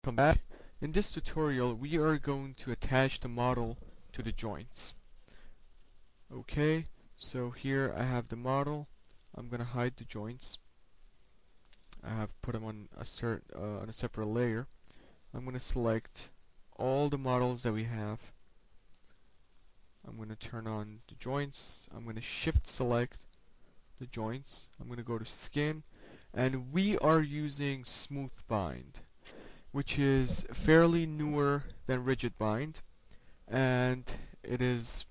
Welcome back. In this tutorial we are going to attach the model to the joints. Okay, so here I have the model. I'm gonna hide the joints. I have put them on a separate layer. I'm gonna select all the models that we have. I'm gonna turn on the joints. I'm gonna shift select the joints. I'm gonna go to skin, and we are using smooth bind, which is fairly newer than rigid bind, and it is,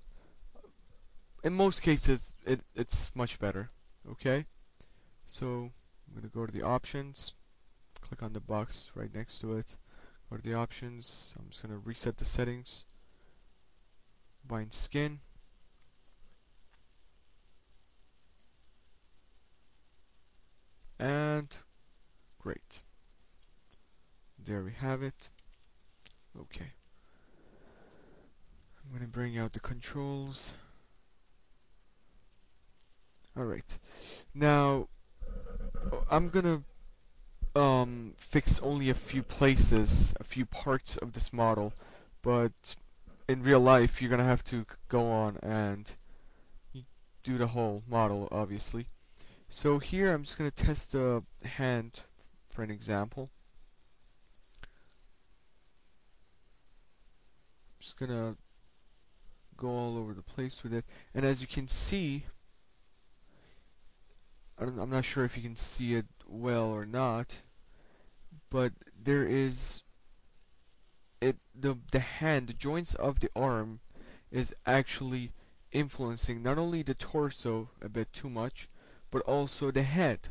in most cases, it's much better. Okay, so I'm gonna go to the options, click on the box right next to it, go to the options. I'm just gonna reset the settings, bind skin, and great. There we have it. Okay. I'm going to bring out the controls. Alright. Now, I'm going to fix only a few places, a few parts of this model, but in real life you're going to have to go on and do the whole model, obviously. So here I'm just going to test the hand for an example. Just gonna go all over the place with it, and as you can see, I'm not sure if you can see it well or not, but there is the hand, the joints of the arm is actually influencing not only the torso a bit too much, but also the head,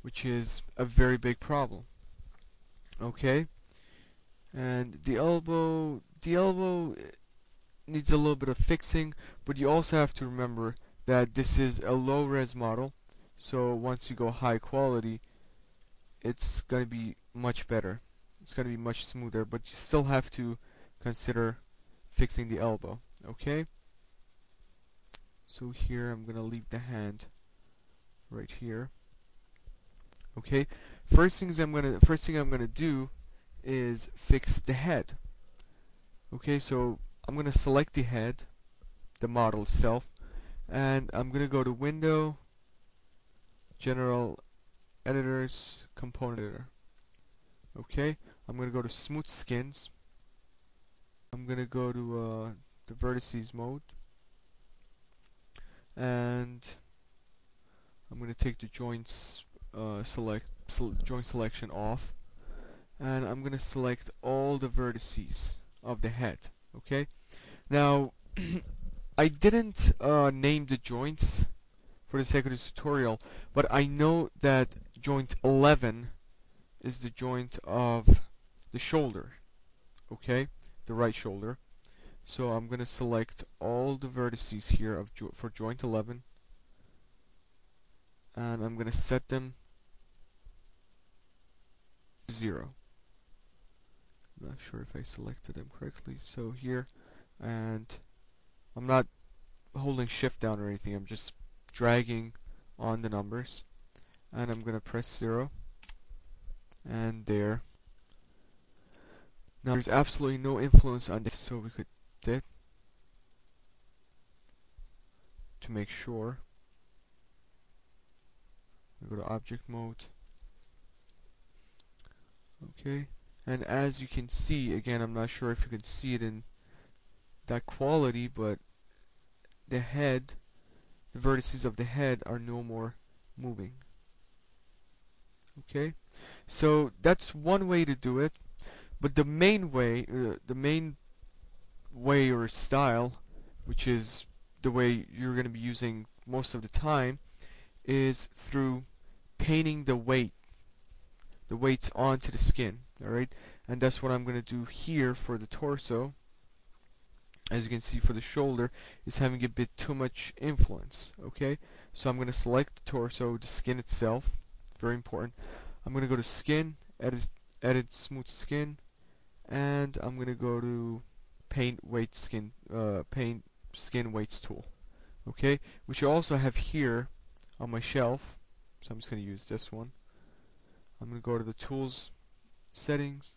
which is a very big problem. Okay, and the elbow needs a little bit of fixing, but you also have to remember that this is a low res model, so once you go high quality it's going to be much better. It's going to be much smoother, but you still have to consider fixing the elbow. Okay, so here I'm going to leave the hand right here. Okay, first thing I'm going to do is fix the head. Okay, so I'm going to select the head, the model itself, and I'm going to go to Window, General Editors, Component Editor. Okay, I'm going to go to Smooth Skins. I'm going to go to the Vertices mode, and I'm going to take the joints joint selection off, and I'm going to select all the vertices of the head. Okay, now I didn't name the joints for the sake of this tutorial, but I know that joint 11 is the joint of the shoulder. Okay, the right shoulder. So I'm going to select all the vertices here for joint 11, and I'm going to set them 0. I'm not sure if I selected them correctly. So here, and I'm not holding shift down or anything, I'm just dragging on the numbers, and I'm gonna press 0, and there. Now there's absolutely no influence on this, so we could do it to make sure. We go to object mode. Okay, and as you can see, again, I'm not sure if you can see it in that quality, but the head, the vertices of the head are no more moving. Okay, so that's one way to do it, but the main way or style, which is the way you're going to be using most of the time, is through painting the weights onto the skin. Alright, and that's what I'm going to do here for the torso. As you can see, for the shoulder, is having a bit too much influence. Okay, so I'm going to select the torso, the skin itself, very important. I'm going to go to Skin, edit Smooth Skin, and I'm going to go to Paint Skin Weights tool. Okay, which I also have here on my shelf, so I'm just going to use this one. I'm going to go to the Tools, Settings,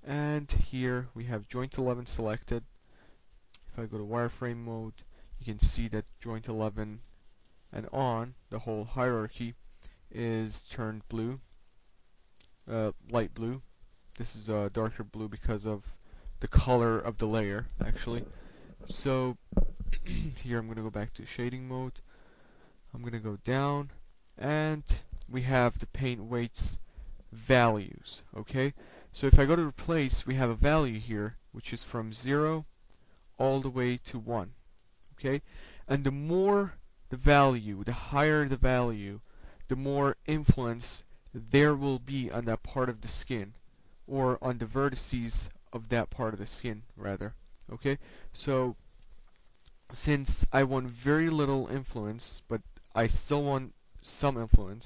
And here we have joint 11 selected. If I go to wireframe mode, you can see that joint 11 and on, the whole hierarchy, is turned blue, light blue. This is darker blue because of the color of the layer, actually. So here I'm going to go back to shading mode. I'm going to go down, and we have the paint weights values. Okay, so if I go to replace, we have a value here which is from 0 all the way to 1. Okay, and the more the value, the higher the value, the more influence there will be on that part of the skin, or on the vertices of that part of the skin, rather. Okay, so since I want very little influence, but I still want some influence,